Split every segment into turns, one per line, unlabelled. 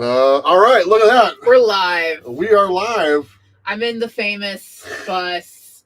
All right, look at that.
We're live.
We are live.
I'm in the famous bus.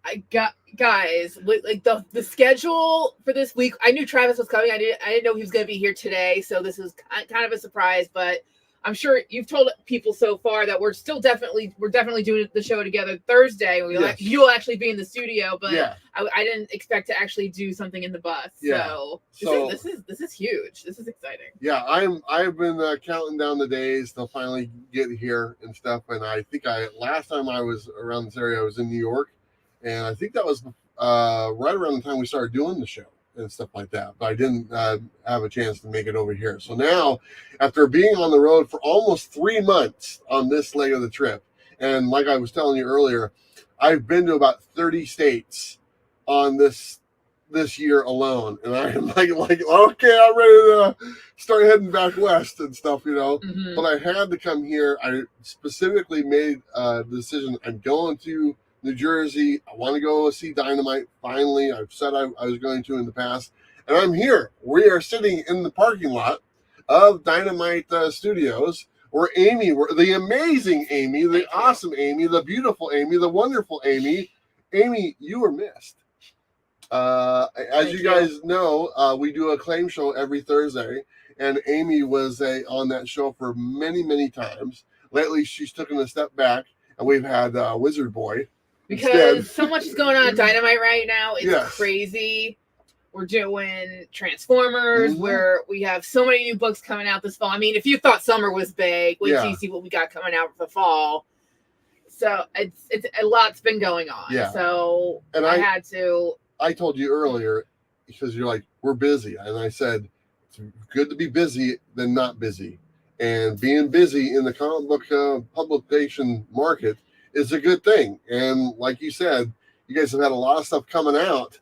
I got guys, like the schedule for this week. I knew Travis was coming. I didn't know he was going to be here today, so this was kind of a surprise. But I'm sure you've told people so far that we're definitely doing the show together Thursday. You'll actually be in the studio, but yeah. I didn't expect to actually do something in the bus. Yeah. So this is huge. This is exciting.
Yeah, I've been counting down the days to finally get here and stuff. And I think last time I was around this area, I was in New York, and I think that was right around the time we started doing the show and stuff like that. But I didn't have a chance to make it over here. So now, after being on the road for almost 3 months on this leg of the trip, and like I was telling you earlier, I've been to about 30 states on this year alone, and I'm like, okay, I'm ready to start heading back west and stuff, Mm-hmm. But I had to come here. I specifically made the decision. I'm going to New Jersey. I want to go see Dynamite. Finally, I've said I was going to in the past, and I'm here. We are sitting in the parking lot of Dynamite Studios, where Amy, the amazing Amy, the awesome Amy, the beautiful Amy, the wonderful Amy. Amy, you were missed. As you guys know, we do a claim show every Thursday, and Amy was on that show for many, many times. Lately, she's taken a step back, and we've had Wizard Boy.
Because so much is going on at Dynamite right now. It's crazy. We're doing Transformers, where we have so many new books coming out this fall. I mean, if you thought summer was big, wait till you see what we got coming out for the fall. So it's a lot's been going on. Yeah. So and
I told you earlier, because you're like, we're busy. And I said, it's good to be busy than not busy. And being busy in the comic book publication market is a good thing. And like you said, you guys have had a lot of stuff coming out,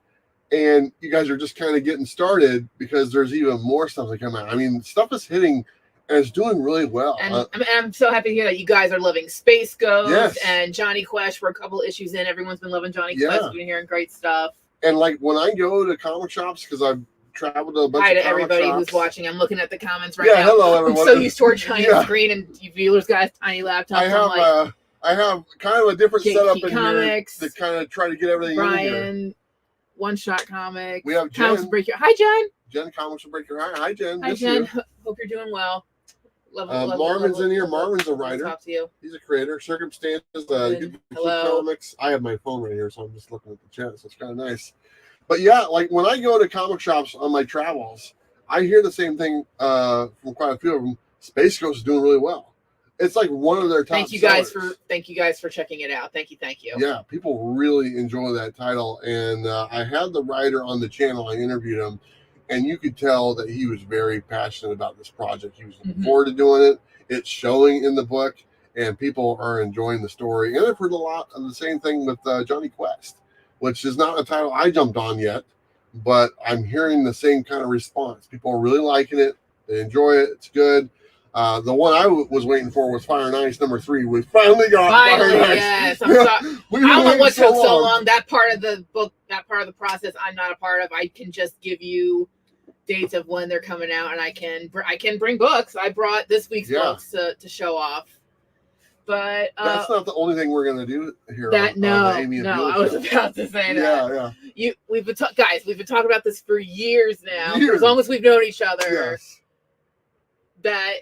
and you guys are just kind of getting started because there's even more stuff that come out. I mean, stuff is hitting and it's doing really well.
And I'm so happy to hear that you guys are loving Space Ghost and Johnny Quest. We're a couple issues in. Everyone's been loving Johnny Quest. We've been hearing great stuff.
And like when I go to comic shops, because I've traveled to a bunch of comic shops.
Hi to everybody who's watching. I'm looking at the comments right now.
Hello everyone.
I'm so used to our giant screen, and you viewers got a tiny laptop.
I have kind of a different setup in
Comics,
here to kind of try to get everything in here.
One Shot Comics.
We have Jen.
Comics Will Break Your Hi, Jen.
Jen, Comics Will Break Your Heart. Hi, Jen.
Hi, Jen. Hope you're doing well.
Marvin's in here. Marvin's a writer.
Talk to you.
He's a creator. Circumstances.
Hello.
Comics. I have my phone right here, so I'm just looking at the chat. So it's kind of nice. But yeah, like when I go to comic shops on my travels, I hear the same thing from quite a few of them. Space Ghost is doing really well. It's like one of their top
Thank you guys for checking it out. Thank you.
Yeah, people really enjoy that title. And I had the writer on the channel. I interviewed him, and you could tell that he was very passionate about this project. He was looking forward to doing it. It's showing in the book, and people are enjoying the story. And I've heard a lot of the same thing with Johnny Quest, which is not a title I jumped on yet, but I'm hearing the same kind of response. People are really liking it. They enjoy it. It's good. The one I was waiting for was Fire and Ice #3. We finally got Fire and Ice.
Yes. I don't know what took so long. That part of the book, that part of the process, I'm not a part of. I can just give you dates of when they're coming out, and I can bring books. I brought this week's books to show off. But
that's not the only thing we're gonna do here.
I was about to say that. Yeah. We've been talking about this for years now. For as long as we've known each other. Yes. That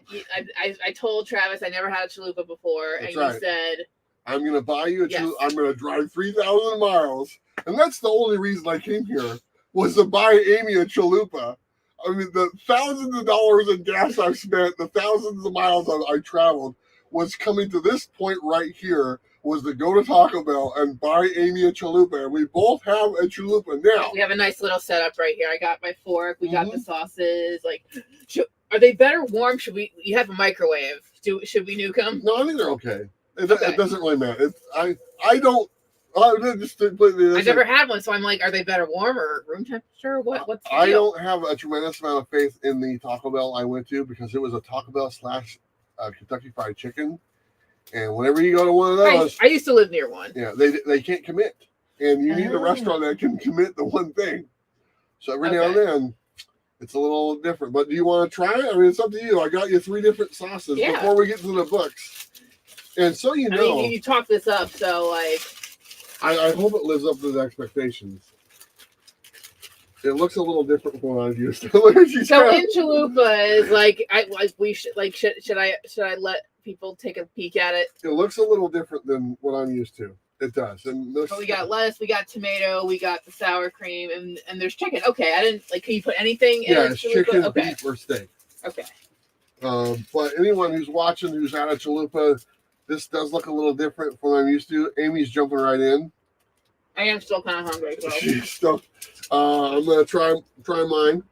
I told Travis I never had a chalupa before, and you said,
I'm going to buy you a chalupa. I'm going to drive 3,000 miles. And that's the only reason I came here, was to buy Amy a chalupa. I mean, the thousands of dollars in gas I've spent, the thousands of miles I traveled, was coming to this point right here, was to go to Taco Bell and buy Amy a chalupa. And we both have a chalupa now.
We have a nice little setup right here. I got my fork. We got the sauces. Are they better warm? You have a microwave. Should we nuke them?
No, I think they're okay. It doesn't really matter. I don't. I
never had one, so I'm like, are they better warm or room temperature? What's the deal?
I don't have a tremendous amount of faith in the Taco Bell I went to, because it was a Taco Bell / Kentucky Fried Chicken, and whenever you go to one of those,
I used to live near one.
Yeah, they can't commit, and you need a restaurant that can commit the one thing. So every now and then, It's a little different. But do you want to try it? I mean, it's up to you. I got you 3 different sauces before we get to the books. And so you know.
I mean, you talked this up, so like.
I hope it lives up to the expectations. It looks a little different from what I'm used to.
So in Chalupas, should I let people take a peek at it?
It looks a little different than what I'm used to. It does. And
so we got lettuce, we got tomato, we got the sour cream, and there's chicken. Okay, I didn't can you put anything in
it's chicken, beef, or steak.
Okay.
But anyone who's watching who's had a chalupa, this does look a little different from what I'm used to. Amy's jumping right in.
I am still kind of hungry. So.
She's still. I'm gonna try mine.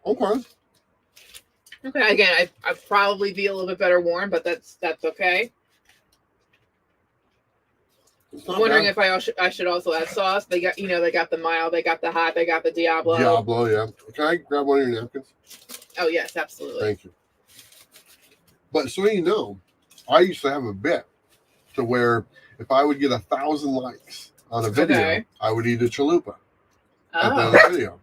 Okay.
Okay. Again, I probably be a little bit better warm, but that's okay. I'm wondering if I should also add sauce. They got they got the mild, they got the hot, they got the Diablo.
Diablo, yeah. Can I grab one of your napkins?
Oh yes, absolutely.
Thank you. But so you know, I used to have a bit to where if I would get 1,000 likes on a video, I would eat a chalupa at the end of the video.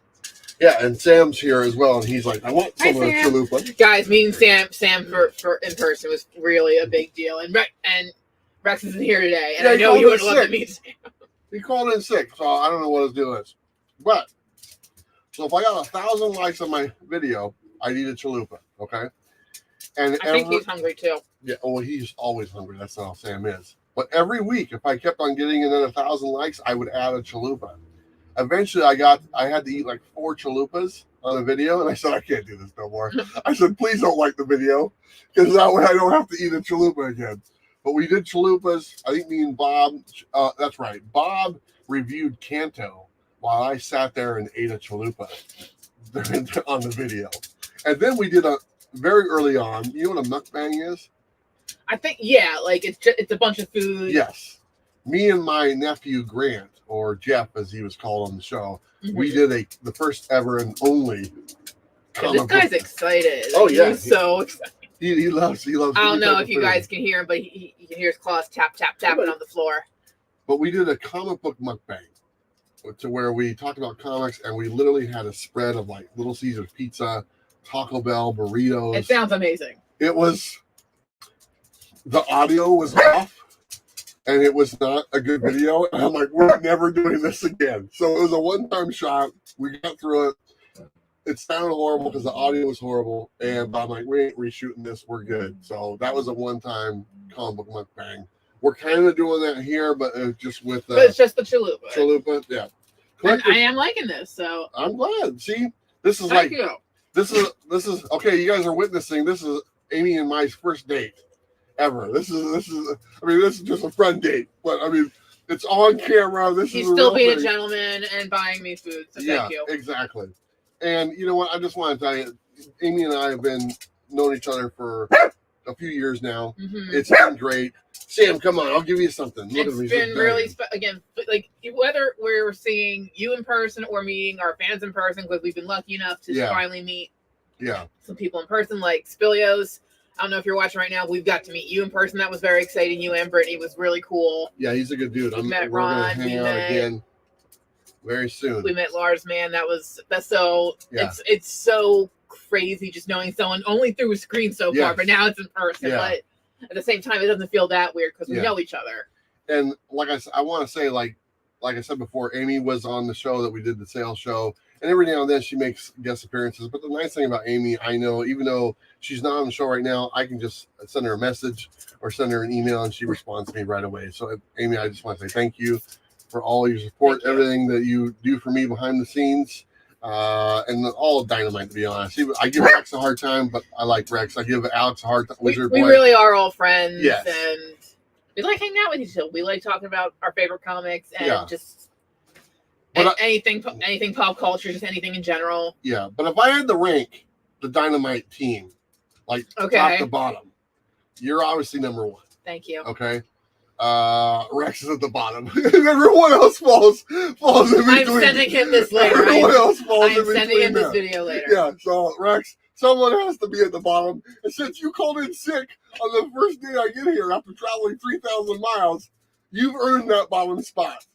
Yeah, and Sam's here as well, and he's like, "I want some of the chalupa."
Guys, meeting Sam for in person was really a big deal, and Rex isn't here today, and I know you would love to meet Sam.
He called in sick, so I don't know what his deal is. But so if I got 1,000 likes on my video, I'd eat a chalupa. Okay. And
I think he's hungry too.
Yeah, well, he's always hungry. That's how Sam is. But every week, if I kept on getting another 1,000 likes, I would add a chalupa. Eventually, I had to eat like 4 chalupas on a video, and I said, I can't do this no more. I said, please don't like the video, because that way I don't have to eat a chalupa again. But we did chalupas. I think me and Bob, that's right. Bob reviewed Canto while I sat there and ate a chalupa on the video. And then we did very early on, you know what a mukbang is?
I think, yeah, like it's a bunch of food.
Yes. Me and my nephew Grant, or Jeff as he was called on the show, we did the first ever and only
this guy's excited.
Oh yeah.
He's so excited.
He loves
I don't know if you guys can hear him, but he can hear his claws tapping on the floor.
But we did a comic book mukbang to where we talked about comics, and we literally had a spread of like Little Caesars pizza, Taco Bell, burritos.
It sounds amazing.
It was, the audio was off, and it was not a good video. And I'm like, we're never doing this again. So it was a one-time shot. We got through it. It sounded horrible because the audio was horrible. And I'm like, we ain't reshooting this. We're good. So that was a one-time comic book mukbang. We're kind of doing that here, but it's just with
but it's just the chalupa.
Chalupa, yeah.
I am liking this, so
I'm glad. See, this is
Thank you.
This is okay. You guys are witnessing. This is Amy and my first date ever. This is. I mean, this is just a friend date, but I mean, it's on camera.
He's still being a gentleman and buying me food. So thank you.
Exactly. And you know what? I just want to tell you, Amy and I have been knowing each other for a few years now. Mm-hmm. It's been great. Sam, come on, I'll give you something. Look
it's been really again, like whether we're seeing you in person or meeting our fans in person, because we've been lucky enough to finally meet some people in person, like Spilios. I don't know if you're watching right now, but we've got to meet you in person. That was very exciting. You and Brittany was really cool.
Yeah, he's a good dude.
We're gonna
hang out again very soon.
We met Lars, man. That's so it's so crazy just knowing someone only through a screen so far, but now it's in person.
Yeah.
But at the same time, it doesn't feel that weird because we know each other.
And like I want to say, like I said before, Amy was on the show that we did, the sales show, and every now and then she makes guest appearances. But the nice thing about Amy, I know, even though she's not on the show right now, I can just send her a message or send her an email, and she responds to me right away. So, Amy, I just want to say thank you for all your support, everything that you do for me behind the scenes. And all of Dynamite, to be honest. I give Rex a hard time, but I like Rex. I give Alex a hard time.
We really are all friends, and we like hanging out with each other. We like talking about our favorite comics and just anything pop culture, just anything in general.
Yeah, but if I had to rank the Dynamite team, like top to bottom, you're obviously number one.
Thank you.
Okay. Rex is at the bottom. Everyone else falls in between.
I'm sending him this later.
Everyone else falls in between.
I'm sending him this video later.
Yeah, so Rex, someone has to be at the bottom. And since you called in sick on the first day I get here after traveling 3,000 miles, You've earned that bottom spot.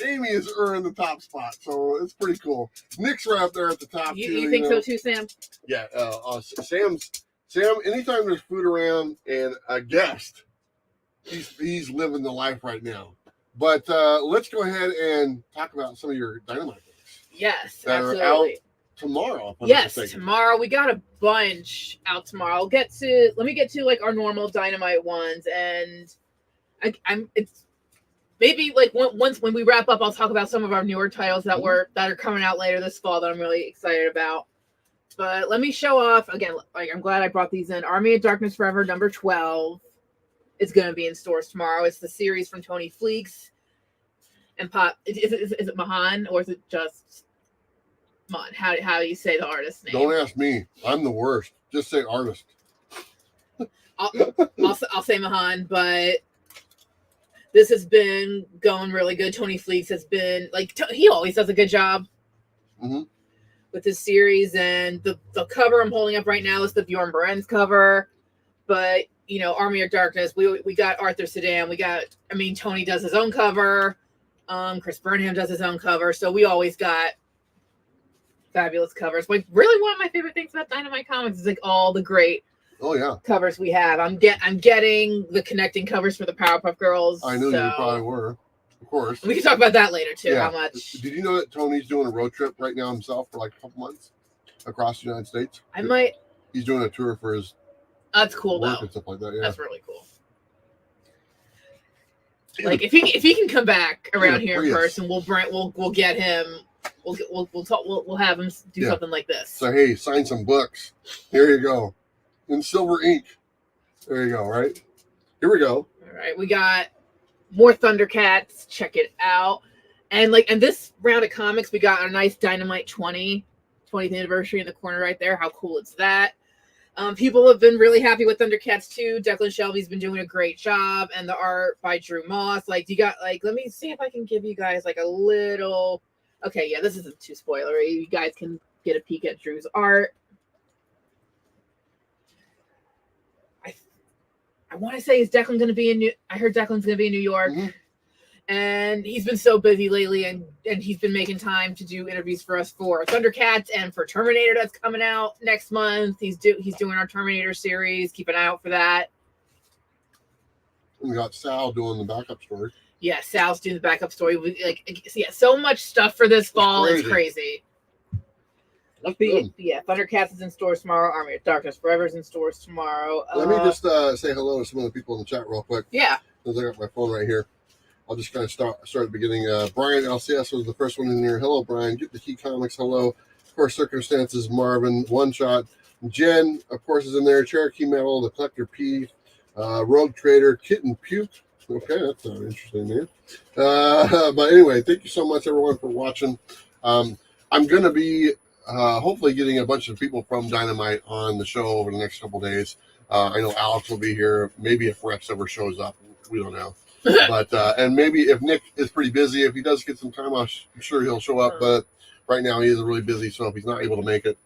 Amy has earned the top spot, so it's pretty cool. Nick's right up there at the top.
You think so too, Sam?
Yeah. Sam. Anytime there's food around and a guest, he's living the life right now. But let's go ahead and talk about some of your Dynamite books.
Yes,
that
absolutely.
Are out tomorrow.
Yes, tomorrow. We got a bunch out tomorrow. Let me get to like our normal Dynamite ones, and it's maybe like once when we wrap up, I'll talk about some of our newer titles that are coming out later this fall that I'm really excited about. But let me show off again. Like, I'm glad I brought these in. Army of Darkness Forever number 12 is going to be in stores tomorrow. It's the series from Tony Fleeks and Pop. Is it Mahan or is it just Mahan? How do you say the artist's name?
Don't ask me. I'm the worst. Just say artist.
I'll say Mahan, but this has been going really good. Tony Fleeks has been he always does a good job.
Mm-hmm.
With this series, and the cover I'm holding up right now is the Bjorn Barends cover, but Army of Darkness, we got Arthur Sedan, Tony does his own cover, Chris Burnham does his own cover, so we always got fabulous covers. Like, really one of my favorite things about Dynamite Comics is like all the great covers we have. I'm getting the connecting covers for the Powerpuff Girls.
I knew you probably were. Of course.
We can talk about that later too.
Yeah.
How much?
Did you know that Tony's doing a road trip right now himself for like a couple months across the United States?
He's
doing a tour for his.
That's cool
work
though.
And stuff like that. Yeah.
That's really cool. Like if he can come back around here in person, we'll get him. We'll have him do something like this.
So hey, sign some books. Here you go, in silver ink. There you go. Right. Here we go.
All right, we got more Thundercats. Check it out. And this round of comics, we got a nice Dynamite 20th anniversary in the corner right there. How cool is that? People have been really happy with Thundercats too. Declan Shelby's been doing a great job, and the art by Drew Moss. Let me see if I can give you guys a little. Okay, yeah, this isn't too spoilery. You guys can get a peek at Drew's art. I want to say is Declan going to be I heard Declan's going to be in New York.
Mm-hmm.
And he's been so busy lately, and he's been making time to do interviews for us for Thundercats and for Terminator that's coming out next month. He's doing our Terminator series. Keep an eye out for that.
We got Sal doing the backup story.
Yeah, Sal's doing the backup story. So much stuff for this fall. It's crazy. Thundercats is in stores tomorrow. Army of Darkness Forever is in stores tomorrow.
Let me just say hello to some of the people in the chat real quick.
Yeah.
Because I got my phone right here. I'll just kind of start at the beginning. Brian LCS was the first one in here. Hello, Brian. Get the Key Comics. Hello. Of course, Circumstances. Marvin. One Shot. Jen, of course, is in there. Cherokee Metal. The Collector P. Rogue Trader. Kitten Puke. Okay, that's an interesting name. But anyway, thank you so much, everyone, for watching. I'm going to be hopefully getting a bunch of people from Dynamite on the show over the next couple of days. I know Alex will be here. Maybe if Rex ever shows up. We don't know. But and maybe if Nick is pretty busy, if he does get some time, I'm sure he'll show up. But right now he is really busy, so if he's not able to make it,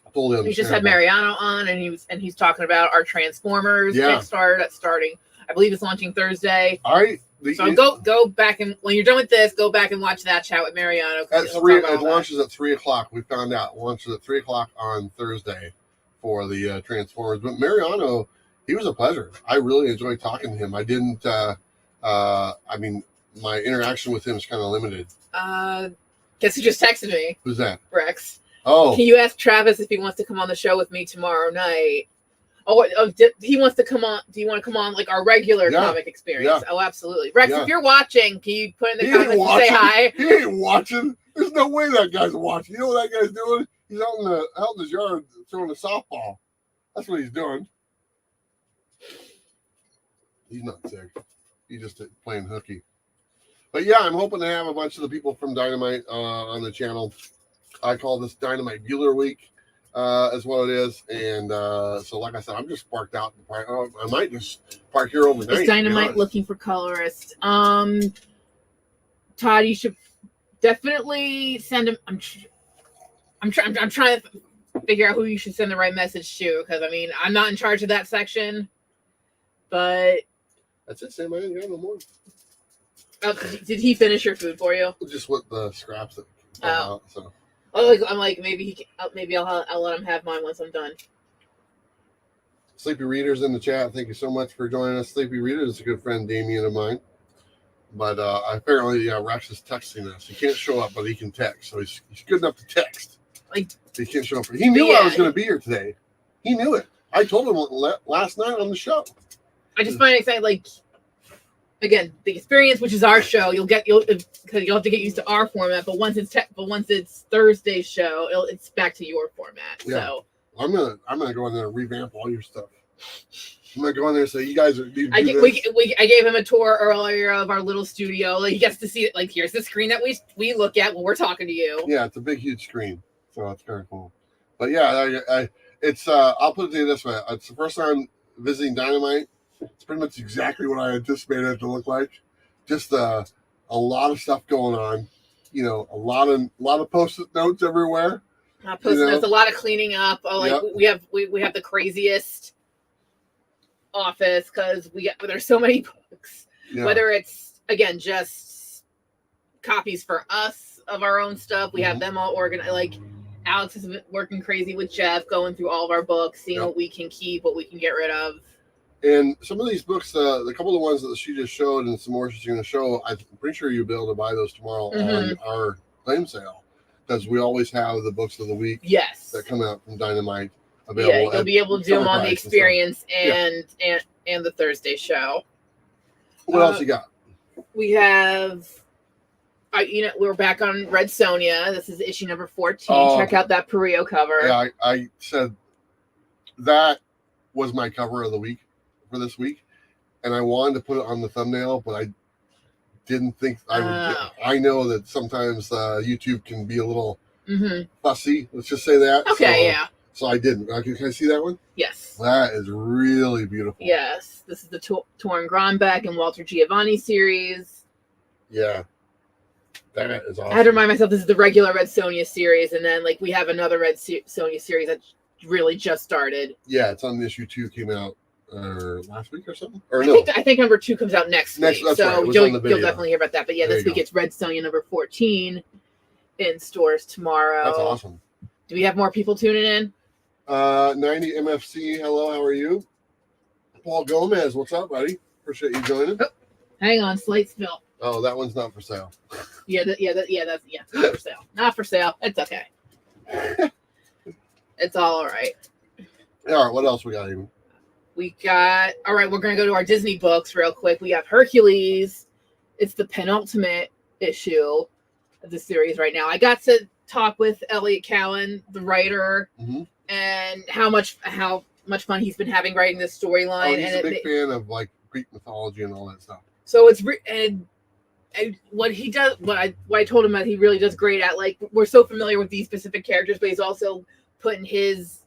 I totally understand.
We just had Mariano on, and he's talking about our Transformers Kickstarter that's starting. I believe it's launching Thursday. Go back, and when you're done with this, go back and watch that chat with Mariano.
At 3, it launches at 3:00. We found out it launches at 3:00 on Thursday for the Transformers. But Mariano, he was a pleasure. I really enjoyed talking to him. I didn't. My interaction with him is kind of limited.
Guess who just texted me?
Who's that?
Rex.
Oh.
Can you ask Travis if he wants to come on the show with me tomorrow night? He wants to come on. Do you want to come on our regular comic experience? Yeah. Oh, absolutely. Rex, if you're watching, can you put in the comments and say hi?
He ain't watching. There's no way that guy's watching. You know what that guy's doing? He's out in his yard throwing a softball. That's what he's doing. He's not sick. He's just playing hooky. But yeah, I'm hoping to have a bunch of the people from Dynamite on the channel. I call this Dynamite Bueller Week. Is what it is, and so like I said, I'm just parked out. I might just park here overnight.
Is Dynamite looking for colorists? Todd, you should definitely send him. I'm trying to figure out who you should send the right message to, because I'm not in charge of that section. But
that's it, Sam. I didn't got no more.
Did he finish your food for you?
Just with the scraps that come
Oh.
out. So.
I'm like maybe I'll let him have mine once I'm done.
Sleepy Reader's in the chat. Thank you so much for joining us. Sleepy Reader is a good friend, Damien, of mine. But apparently, Rex is texting us. He can't show up, but he can text. So he's good enough to text.
Like,
he can't show up. He knew I was going to be here today. He knew it. I told him last night on the show.
I just find it exciting. Like, again, the experience, which is our show, you'll have to get used to our format. But once it's Thursday's show, it's back to your format. Yeah. So
I'm gonna go in there and revamp all your stuff. I'm gonna go in there and say, you guys are.
I gave him a tour earlier of our little studio. Like, he gets to see it. Like, here's the screen that we look at when we're talking to you.
Yeah, it's a big, huge screen, so it's kind of cool. But yeah, it's I'll put it to you this way: it's the first time visiting Dynamite. It's pretty much exactly what I anticipated it to look like. Just a lot of stuff going on. You know, a lot of post-it notes everywhere.
There's a lot of cleaning up. We have the craziest office because there's so many books. Yeah. Whether it's again just copies for us of our own stuff, we have them all organized. Like Alex has been working crazy with Jeff, going through all of our books, seeing what we can keep, what we can get rid of.
And some of these books, the couple of the ones that she just showed, and some more she's going to show, I'm pretty sure you'll be able to buy those tomorrow on our claim sale, because we always have the books of the week that come out from Dynamite available.
Yeah, you'll be able to do them on the experience and the Thursday show.
What else you got?
We have, we're back on Red Sonja. This is issue number 14. Check out that Perio cover.
Yeah, I said that was my cover of the week for this week, and I wanted to put it on the thumbnail, but I didn't think I would. I know that sometimes YouTube can be a little fussy. Let's just say that.
Okay,
So I didn't. Can I see that one?
Yes.
That is really beautiful.
Yes, this is the Torrin Grombeck and Walter Giovanni series.
Yeah, that is awesome.
I had to remind myself this is the regular Red Sonja series, and then we have another Red Sonja series that really just started.
Yeah, it's on issue 2, came out last week or something.
I think number 2 comes out next week. So
right.
you'll definitely hear about that. But yeah, this week it's Red Sonja number 14 in stores tomorrow.
That's awesome.
Do we have more people tuning in?
90 MFC, hello, how are you? Paul Gomez, what's up, buddy? Appreciate you joining.
Oh, hang on, slate spill.
Oh, that one's not for sale.
That's not for sale. Not for sale. It's okay. It's all right.
All right, what else we got, even?
We're going to go to our Disney books real quick. We have Hercules. It's the penultimate issue of the series right now. I got to talk with Elliot Cowan, the writer, and how much fun he's been having writing this storyline.
He's a big fan of Greek mythology and all that stuff.
So it's and what he does, what I told him that he really does great at. We're so familiar with these specific characters, but he's also putting his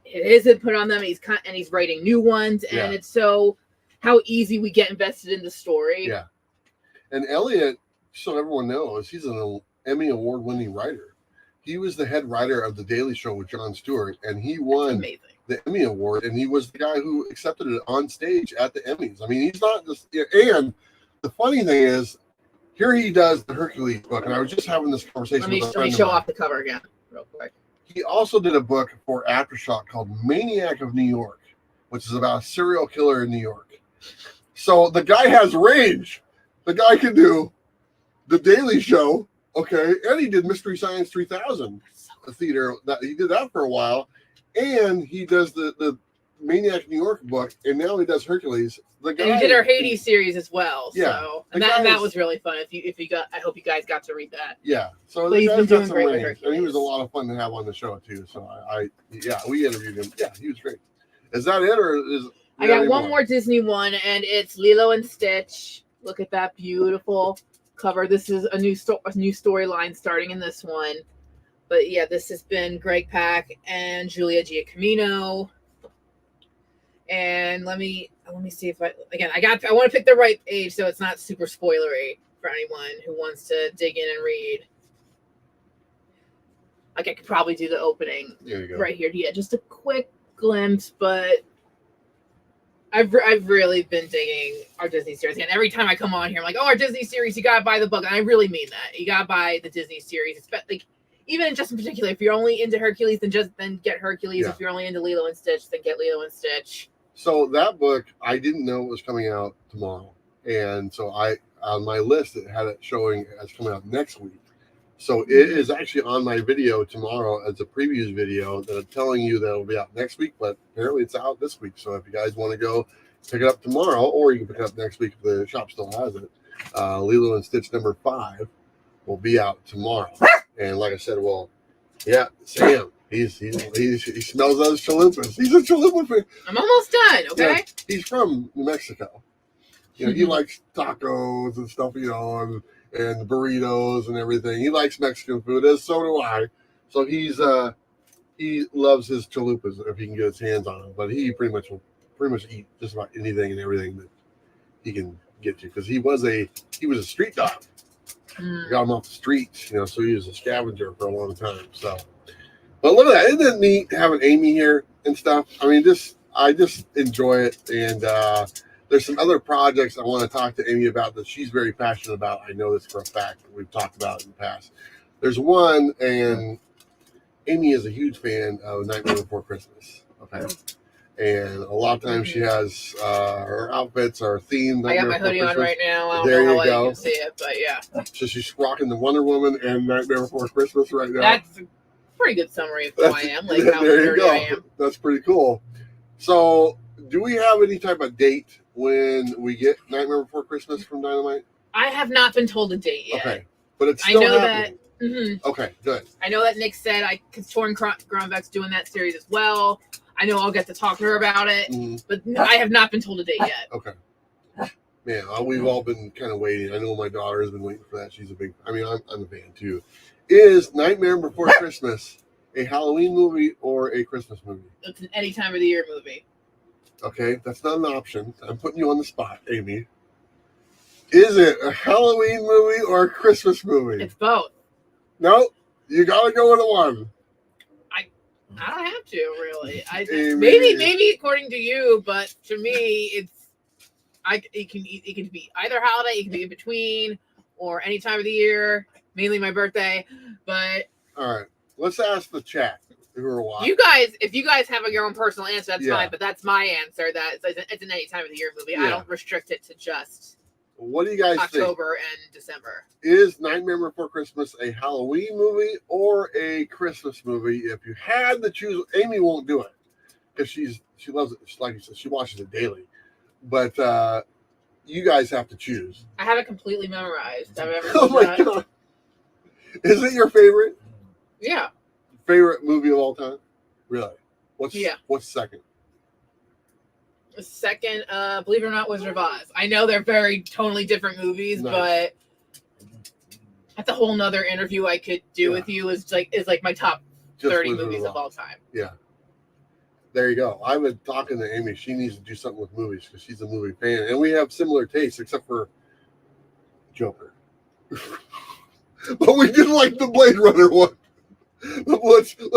input on them. He's writing new ones, and it's so how easy we get invested in the story.
Yeah, and Elliot, so everyone knows, he's an Emmy award-winning writer. He was the head writer of The Daily Show with Jon Stewart, and he won the Emmy Award, and he was the guy who accepted it on stage at the Emmys. I mean, he's not just. And the funny thing is, here he does the Hercules book, and I was just having this conversation with a friend. Let me
show off the cover again, real quick.
He also did a book for Aftershock called Maniac of New York, which is about a serial killer in New York. So the guy has range. The guy can do The Daily Show, okay, and he did Mystery Science 3000, the theater. He did that for a while, and he does the Maniac New York book, and now he does Hercules. And
he did our Hades series as well.
Yeah,
so that was really fun. If you got, I hope you guys got to read that.
Yeah, so the guy's got some range, and he was a lot of fun to have on the show too. So we interviewed him. Yeah, he was great. Is that it, or is
I got one more Disney one, and it's Lilo and Stitch. Look at that beautiful cover. This is a new storyline starting in this one. But yeah, this has been Greg Pak and Julia Giacomino. And let me see if I want to pick the right page so it's not super spoilery for anyone who wants to dig in and read. I could probably do the opening right here. Yeah, just a quick glimpse, but I've really been digging our Disney series, and every time I come on here, I'm like, "Oh, our Disney series, you gotta buy the book," and I really mean that. You gotta buy the Disney series. It's like, even just in particular, if you're only into Hercules, then get Hercules.
Yeah.
If you're only into Lilo and Stitch, then get Lilo and Stitch.
So that book, I didn't know it was coming out tomorrow, and so I on my list it had it showing as coming out next week. So it is actually on my video tomorrow as a previews video that I'm telling you that it'll be out next week, but apparently it's out this week. So if you guys want to go pick it up tomorrow, or you can pick it up next week if the shop still has it, Lilo and Stitch number 5 will be out tomorrow. And like I said, well, yeah, Sam, he smells those chalupas. He's a chalupa fan.
I'm almost done. Okay.
Yeah, he's from New Mexico. You know, he likes tacos and stuff, you know, and burritos and everything. He likes Mexican food, as so do I. So he loves his chalupas if he can get his hands on them. But he pretty much eat just about anything and everything that he can get to, because he was a street dog. Got him off the streets, you know, so he was a scavenger for a long time. So, but look at that! Isn't it neat having Amy here and stuff? I mean, I just enjoy it, and there's some other projects I want to talk to Amy about that she's very passionate about. I know this for a fact. We've talked about it in the past. There's one, and Amy is a huge fan of Nightmare Before Christmas. Okay. And a lot of times she has her outfits are themed.
I got my hoodie on right now. I don't
there
know
you
how
go.
you can see it, but yeah.
So she's rocking the Wonder Woman and Nightmare Before Christmas right now.
That's a pretty good summary of who I am, like how
there you
nerdy
go.
I am.
That's pretty cool. So, do we have any type of date when we get Nightmare Before Christmas from Dynamite?
I have not been told a date yet.
Okay, but it's still happening. Okay, good.
I know that Nick said because Torn Gronbeck's doing that series as well. I know I'll get to talk to her about it, but I have not been told a date yet.
Okay. Man, we've all been kind of waiting. I know my daughter has been waiting for that. She's a big, I'm a fan too. Is Nightmare Before Christmas a Halloween movie or a Christmas movie?
It's an any time of the year movie.
Okay, that's not an option. I'm putting you on the spot, Amy. Is it a Halloween movie or a Christmas movie?
It's both.
No, you gotta go with the one.
I don't have to really.
Amy.
Maybe according to you, but to me, it can be either holiday. It can be in between or any time of the year. Mainly my birthday, but
all right. Let's ask the chat who are watching.
You guys, if you guys have your own personal answer, that's fine. But that's my answer. That it's an any time of the year movie. I don't restrict it to just.
What do you guys think?
October and December.
Is Nightmare Before Christmas a Halloween movie or a Christmas movie? If you had to choose, Amy won't do it because she loves it. Like you said, she watches it daily. But you guys have to choose.
I have it completely memorized.
Oh my god! Is it your favorite?
Yeah.
Favorite movie of all time? Really? What's second?
The second, believe it or not, Wizard of Oz. I know they're very totally different movies, but that's a whole nother interview I could do with you. Is like my top 30 movies of all time.
Yeah. There you go. I've been talking to Amy. She needs to do something with movies because she's a movie fan, and we have similar tastes except for Joker. But we did like the Blade Runner one. Let's go.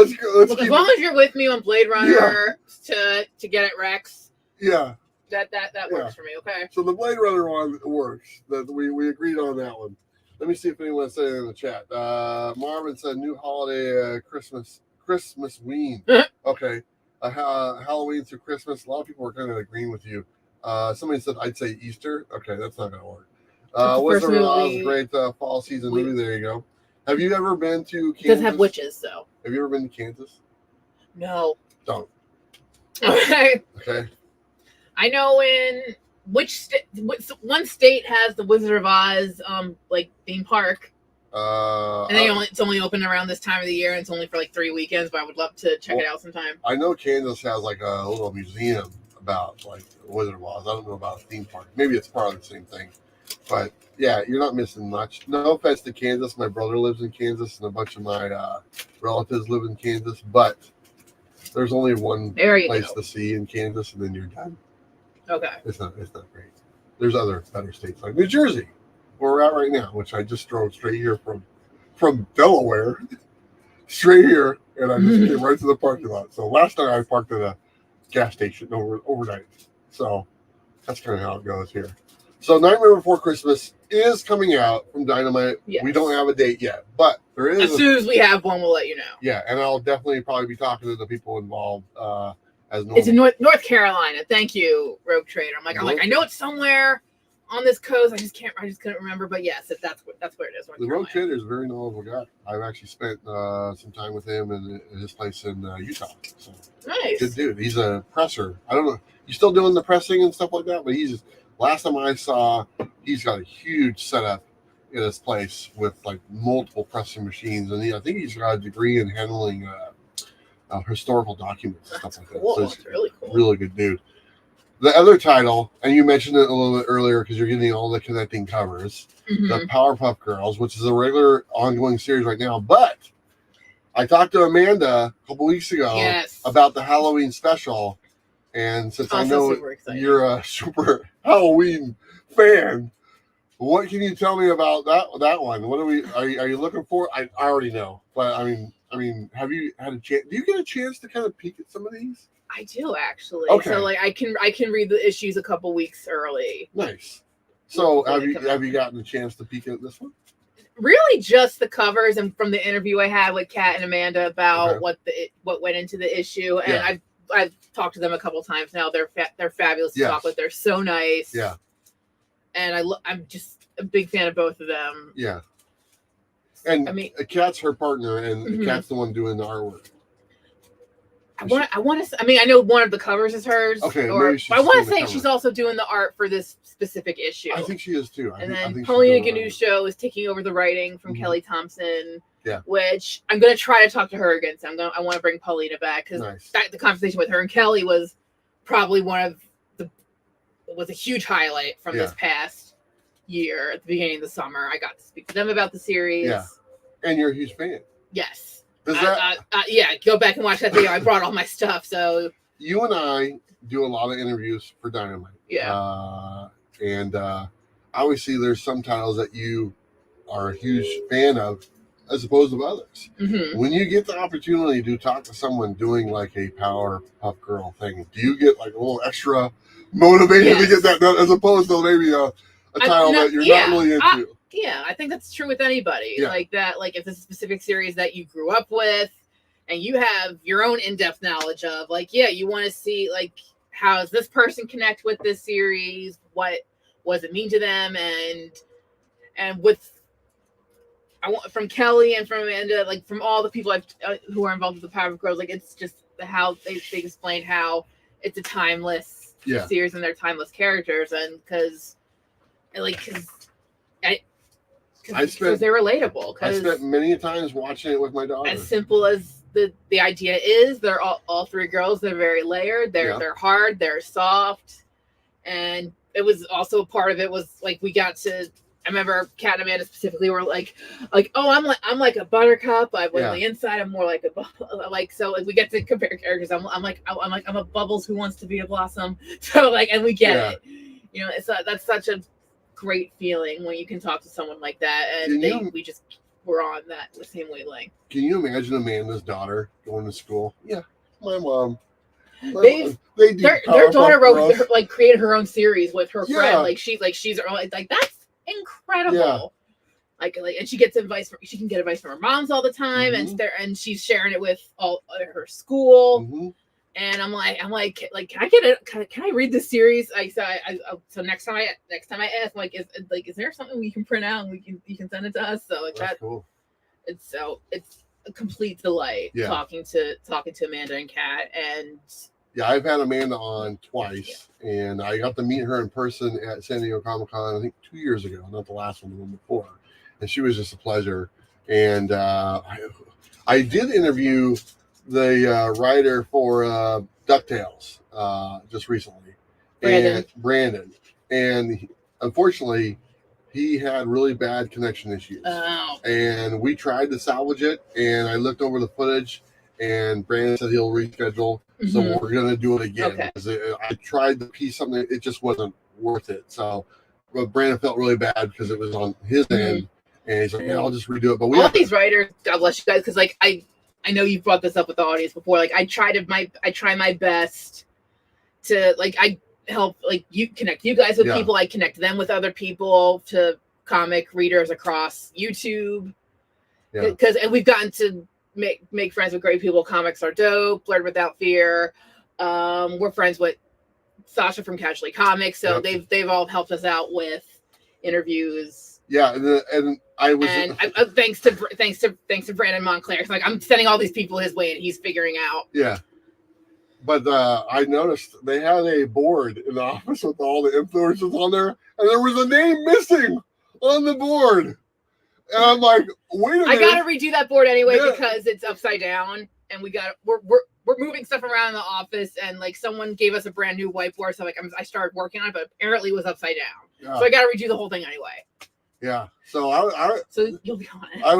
As long as you're with me on Blade Runner to get at Rex.
Yeah.
That works for me, okay?
So the Blade Runner one works. That we agreed on that one. Let me see if anyone said it in the chat. Marvin said new holiday Christmas ween. Okay. Halloween through Christmas. A lot of people are kind of agreeing with you. Somebody said I'd say Easter. Okay, that's not gonna work. Wizard of Oz, great fall season movie. There you go. Have you ever been to Kansas?
It doesn't have witches, though.
Have you ever been to Kansas?
No.
Don't.
Okay.
Okay.
I know in one state has the Wizard of Oz like theme park. And it's only open around this time of the year, and it's only for like 3 weekends, but I would love to check it out sometime.
I know Kansas has like a little museum about like Wizard of Oz. I don't know about a theme park. Maybe it's part of the same thing. But yeah, you're not missing much. No offense to Kansas. My brother lives in Kansas, and a bunch of my relatives live in Kansas, but there's only one place to see in Kansas, and then you're done.
Okay.
It's not great. There's other better states like New Jersey, where we're at right now, which I just drove straight here from Delaware, straight here, and I just came right to the parking lot. So last night I parked at a gas station overnight. So that's kind of how it goes here. So Nightmare Before Christmas is coming out from Dynamite.
Yes.
We don't have a date yet, but there is.
As soon as we have one, we'll let you know.
Yeah, and I'll definitely probably be talking to the people involved as normal.
It's in North Carolina. Thank you, Rogue Trader. I'm like, I know it's somewhere on this coast. I just couldn't remember. But yes, that's where it is.
The Rogue Trader is a very knowledgeable guy. I've actually spent some time with him in his place in Utah. So
nice.
Good dude. He's a presser. I don't know. He's still doing the pressing and stuff like that, but last time I saw, he's got a huge setup in his place with like multiple pressing machines, and I think he's got a degree in handling historical documents and stuff like
cool.
that. So
that's really cool.
Really good dude. The other title, and you mentioned it a little bit earlier because you're getting all the connecting covers, the Powerpuff Girls, which is a regular ongoing series right now. But I talked to Amanda a couple weeks ago about the Halloween special. And since I know you're a super Halloween fan, what can you tell me about that one? What are you looking for? I already know, but I mean, have you had a chance? Do you get a chance to kind of peek at some of these?
I do actually.
Okay.
So like I can read the issues a couple weeks early.
Nice. So have you gotten a chance to peek at this one?
Really, just the covers, and from the interview I had with Kat and Amanda about what went into the issue, and I've talked to them a couple times now. They're fabulous to talk with. They're so nice.
Yeah.
And I'm just a big fan of both of them.
Yeah. And I mean, Kat's her partner, and Kat's the one doing the artwork.
I want to. I mean, I know one of the covers is hers.
Okay.
But I want to say she's also doing the art for this specific issue.
I think she is too.
And then Paulina Ganuscio is taking over the writing from Kelly Thompson.
Yeah.
Which I'm going to try to talk to her again. So I want to bring Paulina back because the conversation with her and Kelly was probably was a huge highlight from this past year at the beginning of the summer. I got to speak to them about the series.
Yeah. And you're a huge fan.
Yes. Go back and watch that video. I brought all my stuff. So
you and I do a lot of interviews for Dynamite.
Yeah.
And obviously there's some titles that you are a huge fan of as opposed to others. When you get the opportunity to talk to someone doing like a Powerpuff Girl thing, do you get like a little extra motivated to get that done as opposed to maybe a title that you're not really into?
I think that's true with anybody like that. Like if it's a specific series that you grew up with and you have your own in-depth knowledge of, like, you want to see like how does this person connect with this series? What does it mean to them? And with from Kelly and from Amanda, like from all the people who are involved with the Powerpuff Girls, like it's just how they explained how it's a timeless series and they're timeless characters, and because they're relatable.
I spent many times watching it with my daughter.
As simple as the idea is, they're all three girls. They're very layered. They're hard. They're soft, and it was also a part of it was like we got to. I remember Kat and Amanda specifically were like, oh, I'm like a buttercup. I'm on the inside. I'm more like a bubble. Like, so like we get to compare characters. I'm a Bubbles who wants to be a Blossom. So like, and we get it. You know, that's such a great feeling when you can talk to someone like that, and we just were on the same wavelength.
Can you imagine Amanda's daughter going to school? Yeah, my mom.
Their daughter created her own series with her friend. Like she's like that's incredible. Yeah. Like and she gets advice she can get advice from her moms all the time, and she's sharing it with all her school. And I'm like, can I get it? Can I read this series? So next time I ask, I'm like, is there something we can print out and you can send it to us? So like that's cool. It's a complete delight talking to Amanda and Kat. And
I've had Amanda on twice, and I got to meet her in person at San Diego Comic-Con I think 2 years ago, not the last one, the one before, and she was just a pleasure. And I did interview the writer for DuckTales just recently, Brandon, and unfortunately he had really bad connection issues. And we tried to salvage it, and I looked over the footage, and Brandon said he'll reschedule, so we're gonna do it again. Because I tried to piece something, it just wasn't worth it. So, but Brandon felt really bad because it was on his end, and he's like, I'll just redo it. But
all these writers, God bless you guys, because like I know you've brought this up with the audience before. Like I try my best to like help like you connect you guys with people. I connect them with other people to comic readers across YouTube. Because and we've gotten to make friends with great people. Comics Are Dope, Blurred Without Fear. We're friends with Sasha from Casually Comics, so they've all helped us out with interviews.
Yeah, and I was
thanks to Brandon Montclair. It's like I'm sending all these people his way, and he's figuring out.
Yeah, but I noticed they had a board in the office with all the influencers on there, and there was a name missing on the board. And I'm like, wait a minute.
I gotta redo that board anyway because it's upside down, and we're moving stuff around in the office, and like someone gave us a brand new whiteboard, so like I started working on it, but apparently it was upside down. Yeah. So I gotta redo the whole thing anyway.
Yeah. So
so you'll be on it.
I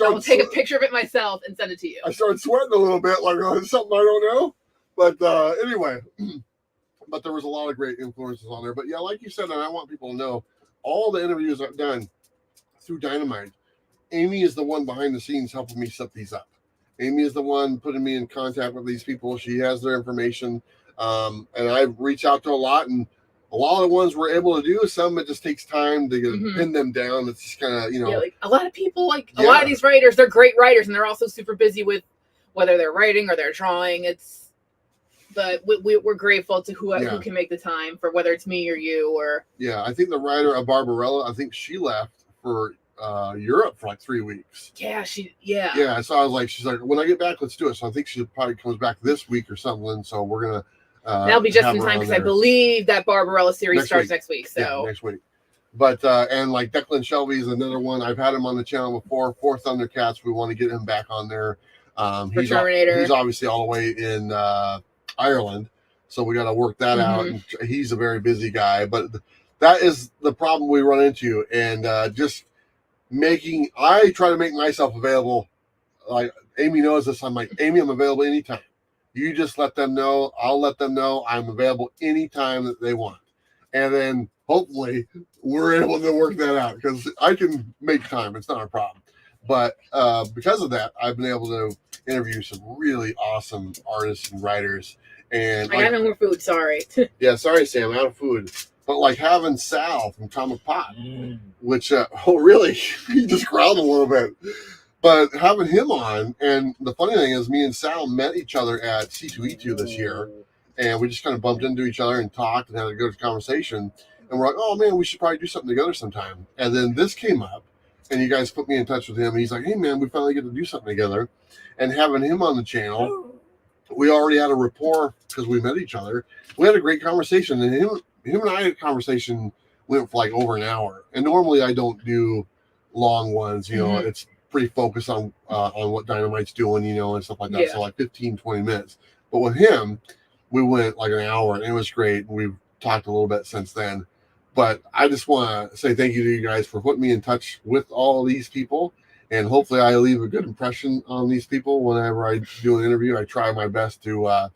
will take a picture of it myself and send it to you.
I started sweating a little bit, like it's something I don't know. But anyway, but there was a lot of great influences on there. But yeah, like you said, and I want people to know, all the interviews I've done through Dynamite, Amy is the one behind the scenes helping me set these up. Amy is the one putting me in contact with these people. She has their information. And I've reached out to a lot, and a lot of the ones we're able to do. Some it just takes time to pin them down. It's just kind of,
like a lot of people, like a lot of these writers, they're great writers, and they're also super busy with whether they're writing or they're drawing. But we're grateful to who can make the time for whether it's me or you or.
Yeah, I think the writer of Barbarella, I think she left for Europe for like 3 weeks.
Yeah,
Yeah, so I was like, she's like, when I get back, let's do it. So I think she probably comes back this week or something. So we're gonna.
That'll be just in time because I believe that Barbarella series starts next week. So
next week. But and like Declan Shelby is another one. I've had him on the channel before. For Thundercats, we want to get him back on there. He's obviously all the way in Ireland, so we got to work that out. And he's a very busy guy, but that is the problem we run into. And just I try to make myself available. Like Amy knows this. I'm like, Amy, I'm available anytime. You just let them know. I'll let them know I'm available anytime that they want. And then hopefully we're able to work that out because I can make time. It's not a problem. But because of that, I've been able to interview some really awesome artists and writers. And
I got no more food. Sorry.
Yeah, sorry, Sam. Out of food. But like having Sal from Comic Pot, which, oh, really? He just growled a little bit. But having him on, and the funny thing is me and Sal met each other at C2E2 this year, and we just kind of bumped into each other and talked and had a good conversation. And we're like, oh, man, we should probably do something together sometime. And then this came up, and you guys put me in touch with him. And he's like, hey, man, we finally get to do something together. And having him on the channel, we already had a rapport because we met each other. We had a great conversation. And him and I had a conversation went for like over an hour. And normally I don't do long ones. It's pretty focused on what Dynamite's doing, and stuff like that. Yeah. So like 15, 20 minutes. But with him, we went like an hour, and it was great. We've talked a little bit since then. But I just want to say thank you to you guys for putting me in touch with all these people. And hopefully I leave a good impression on these people whenever I do an interview. I try my best to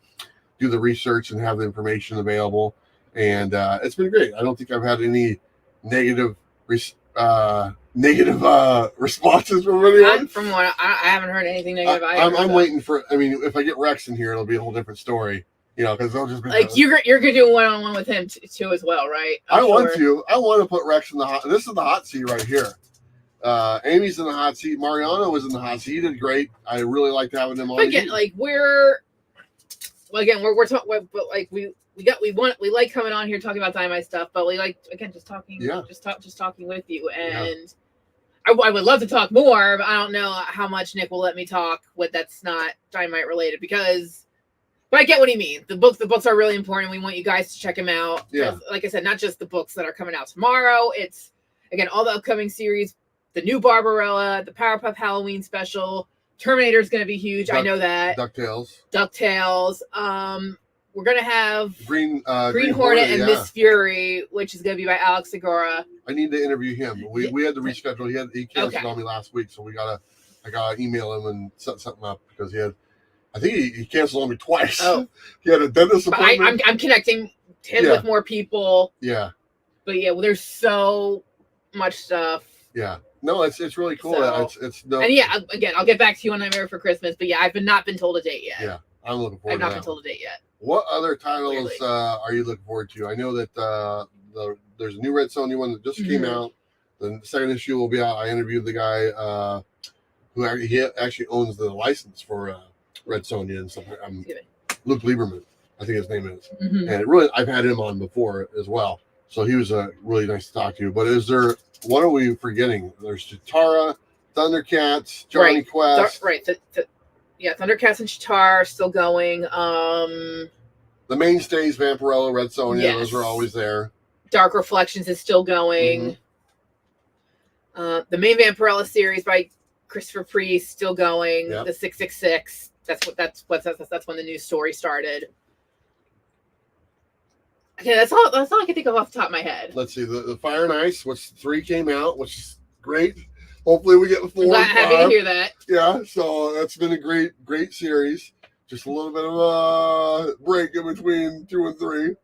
do the research and have the information available. And it's been great. I don't think I've had any negative responses from anyone.
From what I haven't heard anything negative.
I'm waiting for. I mean, if I get Rex in here, it'll be a whole different story. Because they'll just be
like you're gonna do one-on-one with him too as well, right?
I want to put Rex in the hot. This is the hot seat right here. Amy's in the hot seat. Mariano was in the hot seat. He did great. I really liked having him on.
Again, like we're talking, but like we like coming on here talking about Dynamite stuff, but we like just talking, just talking with you. And I would love to talk more, but I don't know how much Nick will let me talk that's not Dynamite related but I get what he means. The books are really important. We want you guys to check them out. Yeah. Like I said, not just the books that are coming out tomorrow. It's again all the upcoming series, the new Barbarella, the Powerpuff Halloween special. Terminator is going to be huge. I know that. DuckTales. We're going to have Green Hornet and Miss Fury, which is going to be by Alex Segura.
I need to interview him. We had to reschedule. He canceled on me last week, so I gotta email him and set something up because I think he canceled on me twice. Oh. He had a dentist appointment.
I'm connecting him with more people.
Yeah.
But there's so much stuff.
Yeah. No, it's really cool.
So,
it's no.
And again, I'll get back to you when I'm here for Christmas. But I've not been told a date yet.
Yeah, I'm looking forward.
I've not been told a date yet.
What other titles
Weirdly.
are you looking forward to? I know that there's a new Red Sonja one that just came out. The second issue will be out. I interviewed the guy who actually owns the license for Red Sonja and stuff. Luke Lieberman, I think his name is. And really, I've had him on before as well. So he was really nice to talk to. But what are we forgetting? There's Chitara, Thundercats, Johnny Quest.
Yeah, Thundercats and Chitara are still going.
The mainstays, Vampirella, Red Sonja, those are always there. Dark Reflections
is still going. The main Vampirella series by Christopher Priest still going. Yep. The 666. That's when the new story started. Okay, that's all I can think of off the top of my head.
Let's see, the Fire and Ice, which 3 came out, which is great. Hopefully we get 4 and 5.
Happy to hear that.
Yeah, so that's been a great series. Just a little bit of a break in between 2 and 3.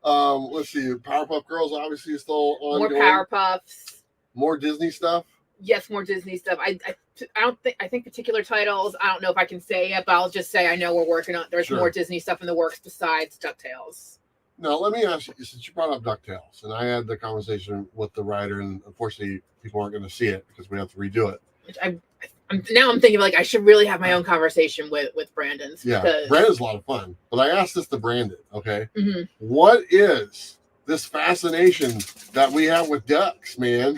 Let's see, Powerpuff Girls obviously is still ongoing.
More Powerpuffs.
More Disney stuff.
Yes, more Disney stuff. I think particular titles, I don't know if I can say it, but I'll just say I know we're working on. There's more Disney stuff in the works besides DuckTales.
Now, let me ask you, since you brought up DuckTales, and I had the conversation with the writer, and unfortunately, people aren't going to see it because we have to redo it.
I'm thinking like I should really have my own conversation with Brandon.
Yeah, Brandon's a lot of fun. But I asked this to Brandon, okay? What is this fascination that we have with ducks, man?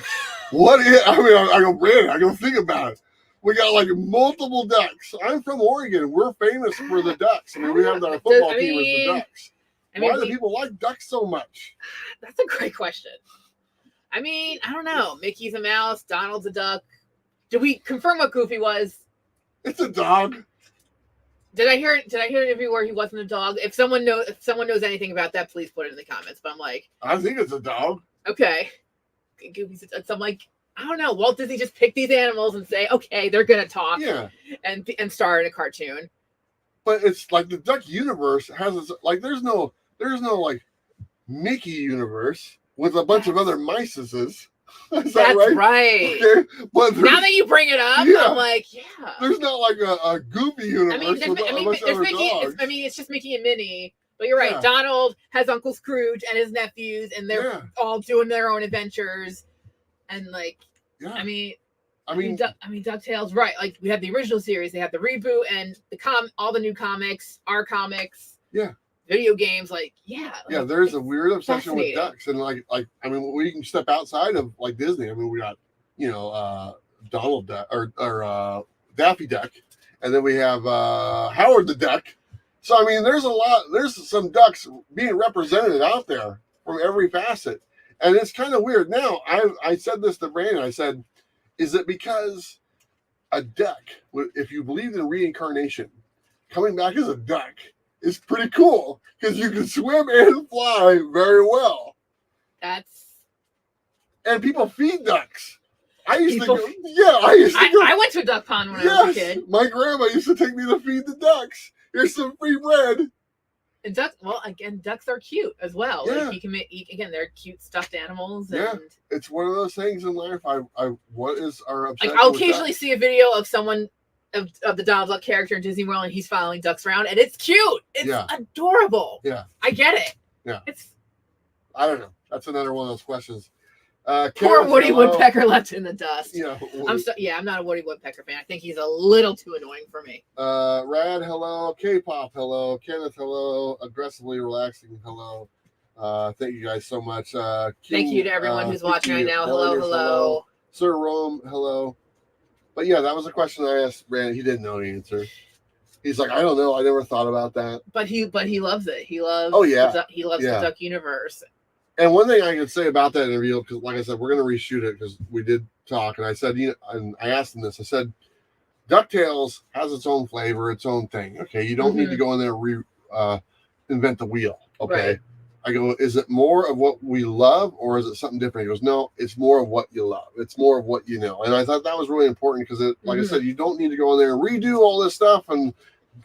I go, Brandon, I go think about it. We got like multiple ducks. I'm from Oregon. We're famous for the ducks. I mean, we have our football team as the Ducks. Why do people like ducks so much?
That's a great question. I mean, I don't know. Mickey's a mouse. Donald's a duck. Did we confirm what Goofy was?
It's a dog.
Did I hear an interview where he wasn't a dog? If someone knows anything about that, please put it in the comments. But I'm like,
I think it's a dog.
Okay. Goofy's. So I'm like, I don't know. Walt Disney just picked these animals and say, okay, they're gonna talk.
Yeah.
And star in a cartoon.
But it's like the duck universe has its, like there's no like Mickey universe with a bunch of other miceses. Is that
right?
Okay. But
now that you bring it up, I'm like, yeah.
There's not like a Goofy universe.
It's just Mickey and Minnie. But you're right. Yeah. Donald has Uncle Scrooge and his nephews, and they're all doing their own adventures. And like, I mean, DuckTales, right? Like we have the original series, they have the reboot, and all the new comics, our comics.
Yeah.
Video games,
there's a weird obsession with ducks, and like I mean, we can step outside of like Disney. I mean, we got Donald Duck or Daffy Duck, and then we have Howard the Duck. So I mean, there's some ducks being represented out there from every facet, and it's kind of weird. Now, I said this to Brandon. I said, is it because a duck, if you believe in reincarnation, coming back as a duck is pretty cool because you can swim and fly very well. And people feed ducks. I went to a duck pond when I was a kid. My grandma used to take me to feed the ducks. Here's some free bread.
And ducks are cute as well. Yeah. Like you can they're cute stuffed animals. And
it's one of those things in life. What is our obsession?
I'll occasionally see a video of someone of the Donald Duck character in Disney World, and he's following ducks around, and it's cute. It's adorable.
Yeah,
I get it.
Yeah, I don't know. That's another one of those questions.
Poor Woody Woodpecker left in the dust.
Yeah,
I'm not a Woody Woodpecker fan. I think he's a little too annoying for me.
Rad, hello. K-pop, hello. Kenneth, hello. Aggressively relaxing, hello. Thank you guys so much.
Thank you to everyone who's watching right now. Hello.
Sir Rome, hello. But yeah, that was a question I asked Brandon. He didn't know the answer. He's like, I don't know. I never thought about that.
But he loves it. He loves.
Oh yeah.
He loves the Duck universe.
And one thing I can say about that interview, because like I said, we're going to reshoot it because we did talk, and I said, and I asked him this. I said, DuckTales has its own flavor, its own thing. Okay, you don't need to go in there and invent the wheel. Okay. Right. I go, is it more of what we love or is it something different? He goes, no, it's more of what you love. It's more of what you know. And I thought that was really important because, like I said, you don't need to go in there and redo all this stuff and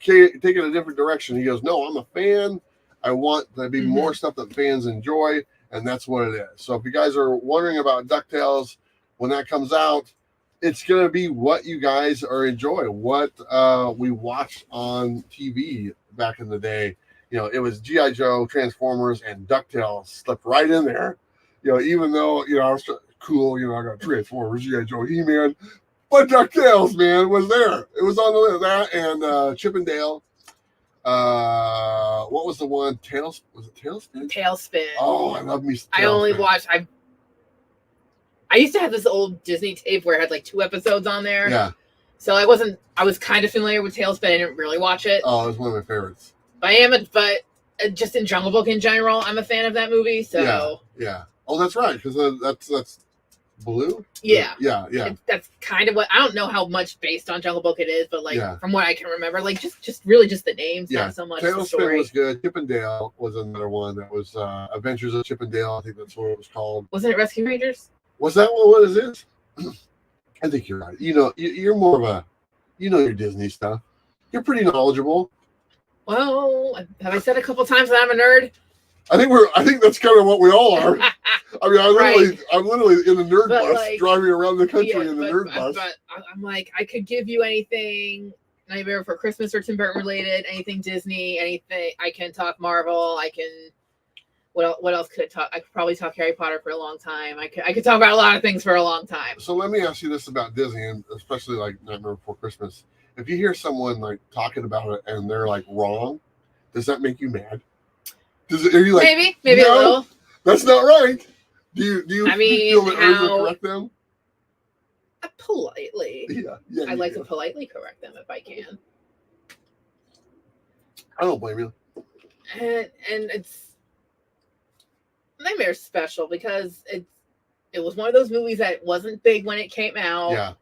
take it a different direction. He goes, no, I'm a fan. I want there to be more stuff that fans enjoy, and that's what it is. So if you guys are wondering about DuckTales, when that comes out, it's going to be what you guys are enjoy, what we watched on TV back in the day. it was G.I. Joe, Transformers, and DuckTales slipped right in there. Even though, I was cool, I got Transformers, G.I. Joe, He-Man, but DuckTales, man, was there. It was on the list. That and Chip and Dale. What was the one? Was it Tailspin?
Tailspin.
Oh, I love me. Tailspin.
I only watched. I used to have this old Disney tape where it had like 2 episodes on there.
Yeah.
So I was kind of familiar with Tailspin. I didn't really watch it.
Oh, it was one of my favorites.
But just in Jungle Book in general, I'm a fan of that movie. So
yeah. Oh, that's right, because that's Blue.
Yeah.
Yeah.
That's kind of what, I don't know how much based on Jungle Book it is, but from what I can remember, just really just the names, not so much the story.
Tailspin was good. Chip and Dale was another one that was Adventures of Chip and Dale. I think that's what it was called.
Wasn't it Rescue Rangers?
Was that what it is? I think you're right. You're more of a, your Disney stuff. You're pretty knowledgeable.
Well, have I said a couple times that I'm a nerd?
I think that's kind of what we all are. I mean, I'm literally in the nerd bus, driving around the country in the nerd bus.
But I'm like, I could give you anything, Nightmare Before Christmas or Tim Burton related, anything Disney, anything. I can talk Marvel. I can. What else could I talk? I could probably talk Harry Potter for a long time. I could talk about a lot of things for a long time.
So let me ask you this about Disney, and especially like Nightmare Before Christmas. If you hear someone like talking about it and they're like wrong, does that make you mad? Are you like,
maybe
no,
a little?
That's not right. Do you feel the urge to correct them?
Politely.
Yeah.
I like to politely correct them if I can.
I don't blame you.
And it's Nightmare's special because it was one of those movies that wasn't big when it came out.
Yeah.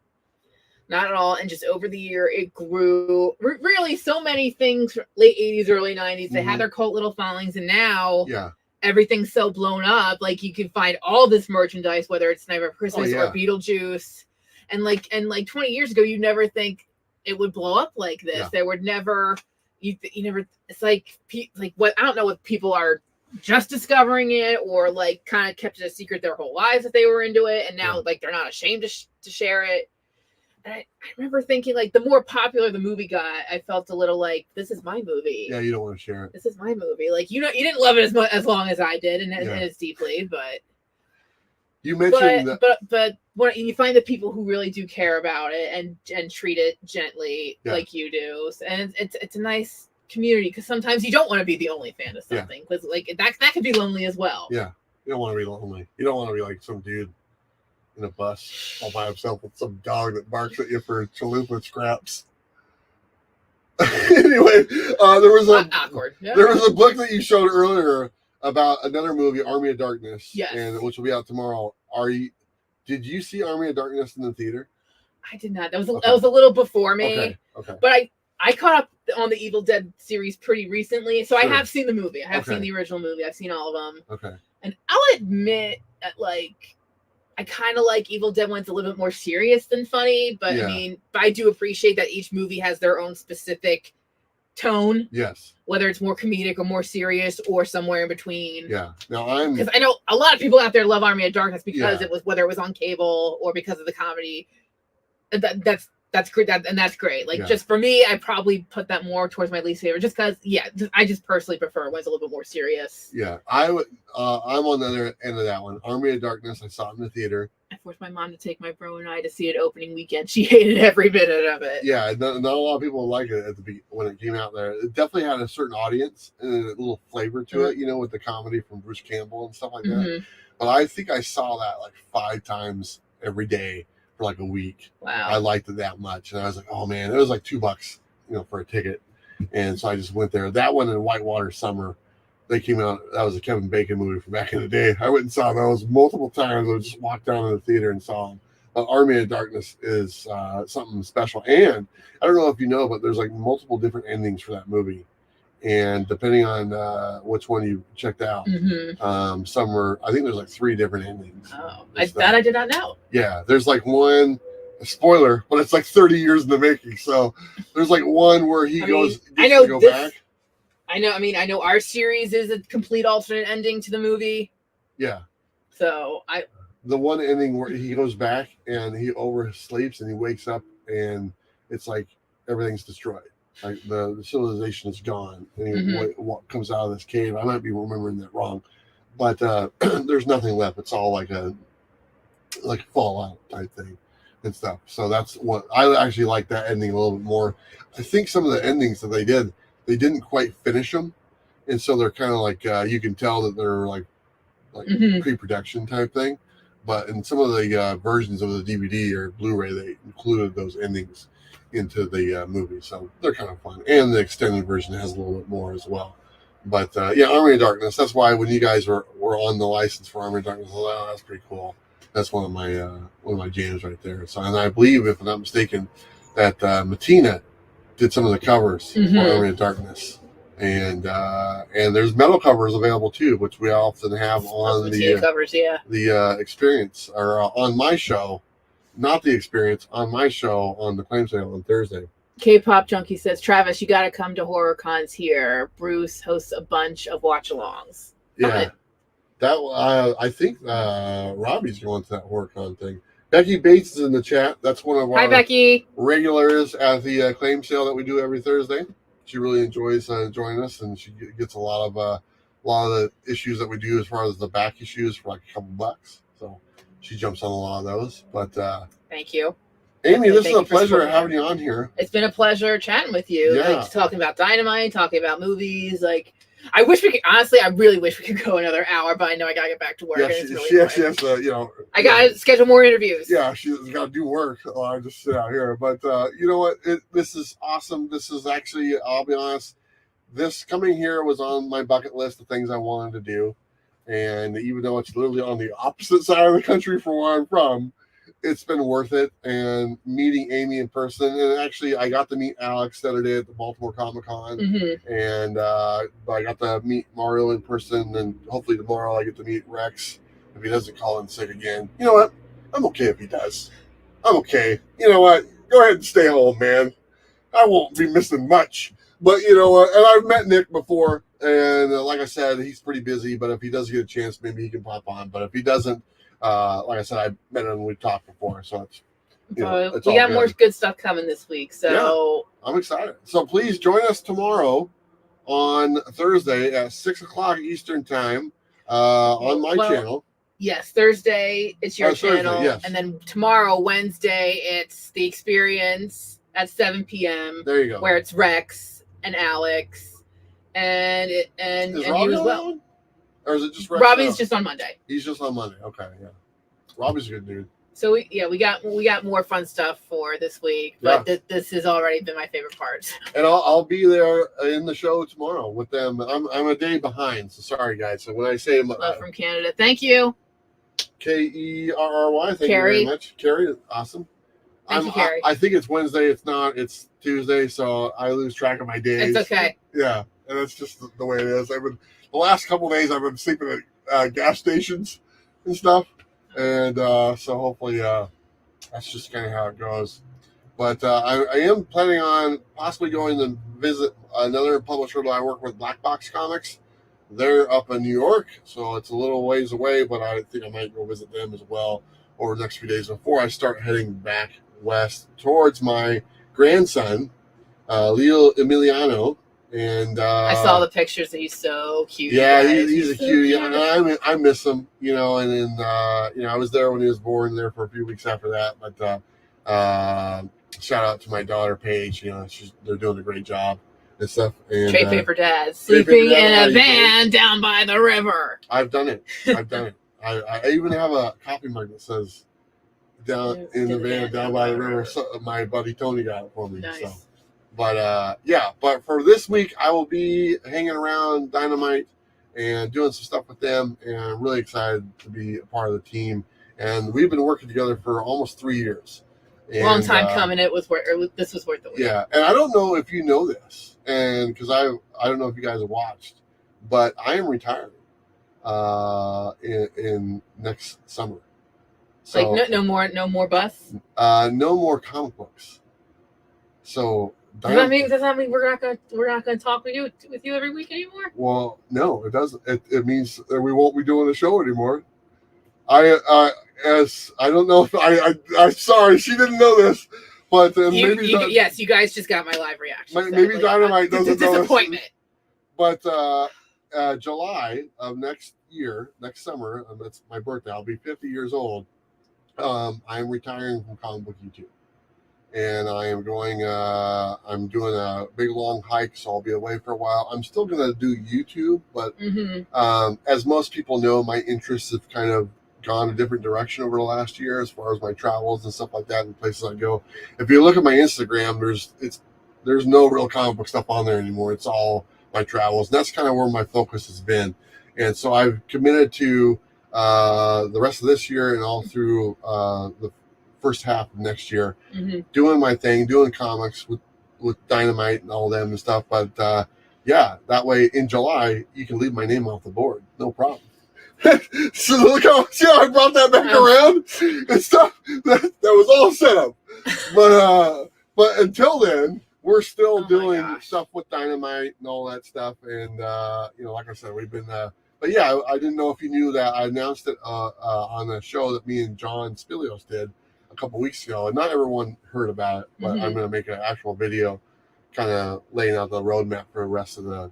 Not at all. And just over the year, it grew. Really, so many things, late 80s, early 90s, they had their cult little followings. And now everything's so blown up. Like, you can find all this merchandise, whether it's Nightmare Before Christmas or Beetlejuice. And like 20 years ago, you'd never think it would blow up like this. Yeah. There would never, you never, it's like what, I don't know if people are just discovering it or like kind of kept it a secret their whole lives that they were into it. And now like they're not ashamed to share it. And I remember thinking, like, the more popular the movie got, I felt a little like, this is my movie.
Yeah, you don't want to share it.
This is my movie. Like, you didn't love it as long as I did, and as deeply, but
you mentioned
but when you find the people who really do care about it and treat it gently like you do, and it's a nice community, because sometimes you don't want to be the only fan of something, because like that could be lonely as well.
Yeah, you don't want to be lonely. You don't want to be like some dude in a bus all by himself with some dog that barks at you for chalupa scraps. Anyway, there was a book that you showed earlier about another movie, Army of Darkness, and which will be out tomorrow. Did you see Army of Darkness in the theater?
I did not. That was a little before me.
Okay.
But I caught up on the Evil Dead series pretty recently, so I have seen the movie. I have seen the original movie. I've seen all of them.
Okay.
And I'll admit that, like, I kind of like Evil Dead when it's a little bit more serious than funny, but I mean, I do appreciate that each movie has their own specific tone.
Yes.
Whether it's more comedic or more serious or somewhere in between.
Yeah. Now because
I know a lot of people out there love Army of Darkness because it was, whether it was on cable or because of the comedy. That's great. That's great. Like, just for me, I probably put that more towards my least favorite, just because, I just personally prefer when it's a little bit more serious.
Yeah, I would. I'm on the other end of that one. Army of Darkness. I saw it in the theater.
I forced my mom to take my bro and I to see it opening weekend. She hated every minute of it.
Yeah, not a lot of people like it when it came out there. It definitely had a certain audience and a little flavor to it, with the comedy from Bruce Campbell and stuff like that. But I think I saw that like 5 times every day for like a week.
Wow.
I liked it that much. And I was like, oh man, it was like $2, for a ticket. And so I just went there. That one in Whitewater Summer, they came out. That was a Kevin Bacon movie from back in the day. I went and saw those multiple times. I just walked down to the theater and saw them. Army of Darkness is something special. And I don't know if you know, but there's like multiple different endings for that movie. And depending on which one you checked out, some were, I think there's like 3 different endings.
Oh, that I did not know.
Yeah, there's like one, spoiler, but it's like 30 years in the making. So there's like one where he goes back. I know our series is a complete alternate ending to the movie. Yeah.
So
the one ending where he goes back and he oversleeps and he wakes up and it's like everything's destroyed. Like the civilization is gone. And
Mhm.
what comes out of this cave? I might be remembering that wrong, but there's nothing left. It's all like a Fallout type thing and stuff. So that's what I actually like that ending a little bit more. I think some of the endings that they didn't quite finish them, and so they're kind of like you can tell that they're like
Mhm.
pre-production type thing. But in some of the versions of the DVD or Blu-ray, they included those endings into the movie, so they're kind of fun. And the extended version has a little bit more as well. But yeah, Army of Darkness. That's why when you guys were on the license for Army of Darkness, I was like, oh, that's pretty cool. That's one of my jams right there. So, and I believe, if I'm not mistaken, that Matina did some of the covers for Army of Darkness, and there's metal covers available too, which we often have on
Matina covers, yeah.
the experience, or on my show, not the experience, on my show on the claim sale on Thursday.
K-pop junkie says, Travis, you got to come to horror cons here. Bruce hosts a bunch of watch-alongs.
Yeah, that I think Robbie's going to that horror con thing. Becky Bates is in the chat. That's one of
Hi,
our
Becky.
regulars at the claim sale that we do every Thursday. She really enjoys joining us, and she gets a lot of the issues that we do as far as the back issues for like a couple bucks. So she jumps on a lot of those. But
thank you,
Amy. This is a pleasure having you on here.
It's been a pleasure chatting with you.
Yeah.
Like talking about Dynamite, talking about movies. Like, I wish we could. Honestly, I really wish we could go another hour, but I know I gotta get back to work.
Yeah, she actually has to,
I gotta schedule more interviews.
Yeah, she's got to do work. I just sit out here. But you know what? This is awesome. This is actually, I'll be honest, this coming here was on my bucket list of things I wanted to do. And even though it's literally on the opposite side of the country from where I'm from, it's been worth it. And meeting Amy in person, and actually I got to meet Alex the other day at the Baltimore Comic Con, and I got to meet Mario in person, and hopefully tomorrow I get to meet Rex if he doesn't call in sick again. You know what? I'm okay if he does. I'm okay. You know what? Go ahead and stay home, man. I won't be missing much. But you know what? And I've met Nick before, and like I said, he's pretty busy. But if he does get a chance, maybe he can pop on. But if he doesn't, like I said, I met him and we've talked before, so it's
we got more good stuff coming this week. So
yeah, I'm excited. So please join us tomorrow on Thursday at 6:00 Eastern time on my channel.
Yes, Thursday it's your channel,
Thursday, yes.
And then tomorrow, Wednesday, it's the experience at 7 p.m.
There you go.
Where it's Rex and Alex and you as well.
Or is it just Rex?
Robbie's just on Monday.
He's just on Monday. Okay, yeah. Robbie's a good dude.
So we got more fun stuff for this week, but this has already been my favorite part.
And I'll be there in the show tomorrow with them. I'm a day behind, so sorry guys. So when I say
love from Canada, thank you.
Kerry, thank
you
very much. Kerry, awesome.
Thank you, Kerry.
I think it's Wednesday. It's not. It's Tuesday, so I lose track of my days.
It's okay.
Yeah, and it's just the way it is. The last couple of days I've been sleeping at gas stations and stuff. And so hopefully that's just kind of how it goes. But I am planning on possibly going to visit another publisher that I work with, Black Box Comics. They're up in New York, so it's a little ways away, but I think I might go visit them as well over the next few days before I start heading back west towards my grandson, Leo Emiliano. And
I saw the pictures and he's so cute.
Yeah, he's a cutie. Yeah, I miss him, and then I was there when he was born, there for a few weeks after that. But shout out to my daughter Paige. They're doing a great job and stuff. And
trade paper dad sleeping in a van down by the river.
I've done it. I even have a coffee mug that says "down in the van down by the river." So my buddy Tony got it for me.
Nice.
So. But but for this week, I will be hanging around Dynamite and doing some stuff with them, and I'm really excited to be a part of the team. And we've been working together for almost 3 years. And,
long time coming. This was worth the wait.
Yeah, and I don't know if you know this, and because I don't know if you guys have watched, but I am retiring in next summer. So,
like no more bus.
No more comic books. So.
Does that mean we're not gonna talk with you every week anymore?
Well, no, it doesn't. It means that we won't be doing the show anymore. I don't know if I'm sorry, she didn't know this, But
yes, you guys just got my live reaction.
Maybe Dynamite doesn't know.
Disappointment.
But July of next summer, that's my birthday. I'll be 50 years old. I'm retiring from comic book YouTube, and I am going. I'm doing a big long hike, so I'll be away for a while. I'm still going to do YouTube, but as most people know, my interests have kind of gone a different direction over the last year as far as my travels and stuff like that and places I go. If you look at my Instagram, there's no real comic book stuff on there anymore. It's all my travels. And that's kind of where my focus has been. And so I've committed to the rest of this year and all through the first half of next year, doing my thing, doing comics with Dynamite and all them and stuff. But yeah, that way in July, you can leave my name off the board. No problem. So look how I brought that back around and stuff. That was all set up. But until then, we're still doing stuff with Dynamite and all that stuff. And like I said, we've been. But yeah, I didn't know if you knew that I announced it on a show that me and John Spilios did a couple weeks ago, and not everyone heard about it. But I'm going to make an actual video, kind of laying out the roadmap for the rest of the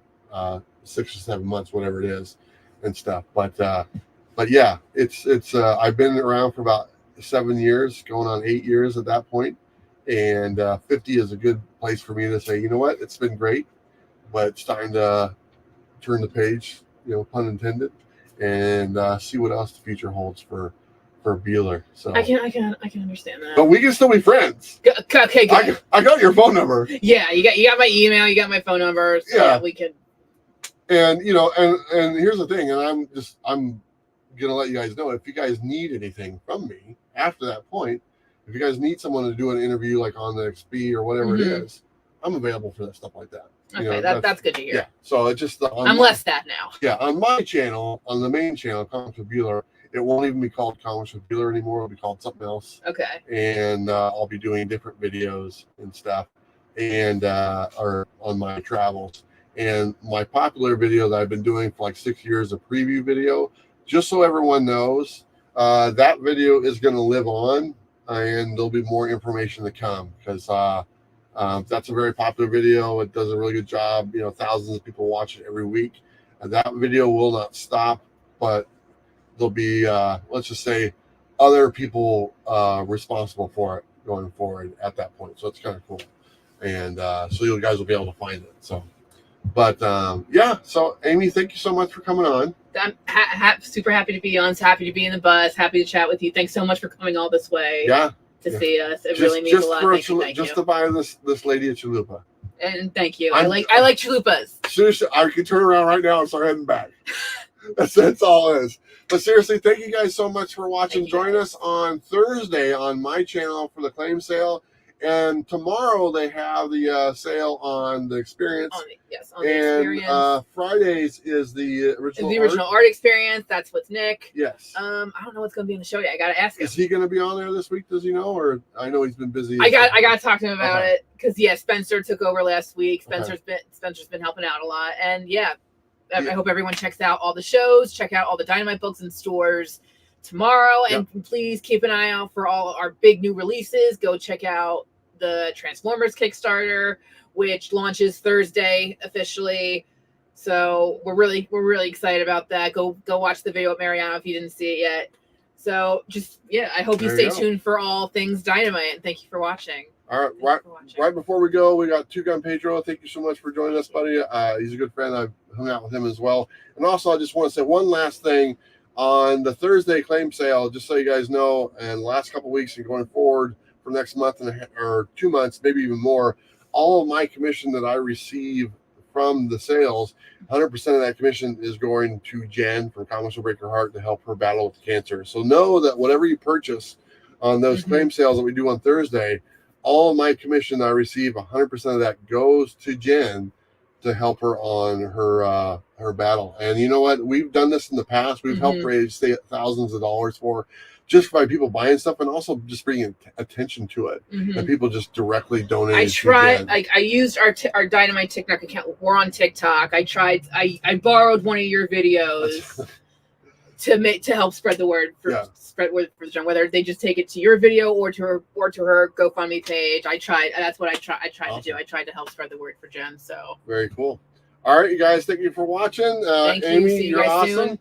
6 or 7 months, whatever it is. And stuff, but yeah, it's I've been around for about 7 years, going on 8 years at that point, and 50 is a good place for me to say, you know what, it's been great, but it's time to turn the page, pun intended, and see what else the future holds for Bueller. So
I can understand that.
But we can still be friends.
Okay, good.
I got your phone number.
Yeah, you got my email, you got my phone number. So yeah, we can.
And and here's the thing, and I'm gonna let you guys know, if you guys need anything from me after that point, if you guys need someone to do an interview like on the XP or whatever it is, I'm available for that stuff like that.
Okay, that's good to hear.
Yeah, so it's just
I'm less that now.
Yeah, on my channel, on the main channel, Comics with Bueller, it won't even be called Comics with Bueller anymore. It'll be called something else.
Okay.
And I'll be doing different videos and stuff, and or on my travels. And my popular video that I've been doing for like 6 years, a preview video, just so everyone knows, that video is going to live on, and there'll be more information to come, because that's a very popular video. It does a really good job. Thousands of people watch it every week. And that video will not stop, but there'll be, let's just say, other people responsible for it going forward at that point. So it's kind of cool. And so you guys will be able to find it. But yeah, so Amy, thank you so much for coming on.
I'm super happy to be on. Happy to be in the bus. Happy to chat with you. Thanks so much for coming all this way. To see us. It really means a lot. Thank you.
To buy this lady a chalupa.
And thank you. I like chalupas.
Seriously, I can turn around right now and start heading back. That's all it is. But seriously, thank you guys so much for watching. Join us on Thursday on my channel for the claim sale. And tomorrow they have the sale on the experience. On the experience. Fridays is the original
art experience. That's what's Nick.
Yes.
I don't know what's going to be in the show yet. I got to ask him.
Is he going to be on there this week? Does he know? Or I know he's been busy.
I got to talk to him about it, because Spencer took over last week. Spencer's been helping out a lot, and I hope everyone checks out all the shows. Check out all the Dynamite books in stores tomorrow, and please keep an eye out for all our big new releases. Go check out the Transformers Kickstarter, which launches Thursday officially. So we're really excited about that. Go watch the video with Mariano if you didn't see it yet. So I hope you stay tuned for all things Dynamite, and thank you for watching.
All right, right before we go, we got Two Gun Pedro. Thank you so much for joining us, buddy. He's a good friend. I've hung out with him as well. And also, I just want to say one last thing on the Thursday claim sale, just so you guys know, and the last couple of weeks and going forward for next month or 2 months, maybe even more, all of my commission that I receive from the sales, 100% of that commission is going to Jen from Comics Will Break Your Heart to help her battle with cancer. So know that whatever you purchase on those claim sales that we do on Thursday, all of my commission I receive, 100% of that goes to Jen to help her on her battle. And you know what? We've done this in the past. We've helped raise thousands of dollars for just by people buying stuff, and also just bringing attention to it, and people just directly donate.
I used our Dynamite TikTok account. We're on TikTok. I borrowed one of your videos to help spread the word for Jen, whether they just take it to your video or to her GoFundMe page. That's what I tried
Awesome.
to do. I tried to help spread the word for Jen. So
very cool. All right, you guys, thank you for watching.
Thank
Amy,
you. See you
you're
guys
awesome.
soon.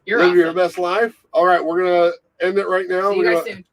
You're
Live
awesome.
your best life. All right, we're gonna end it right now.
See you guys soon.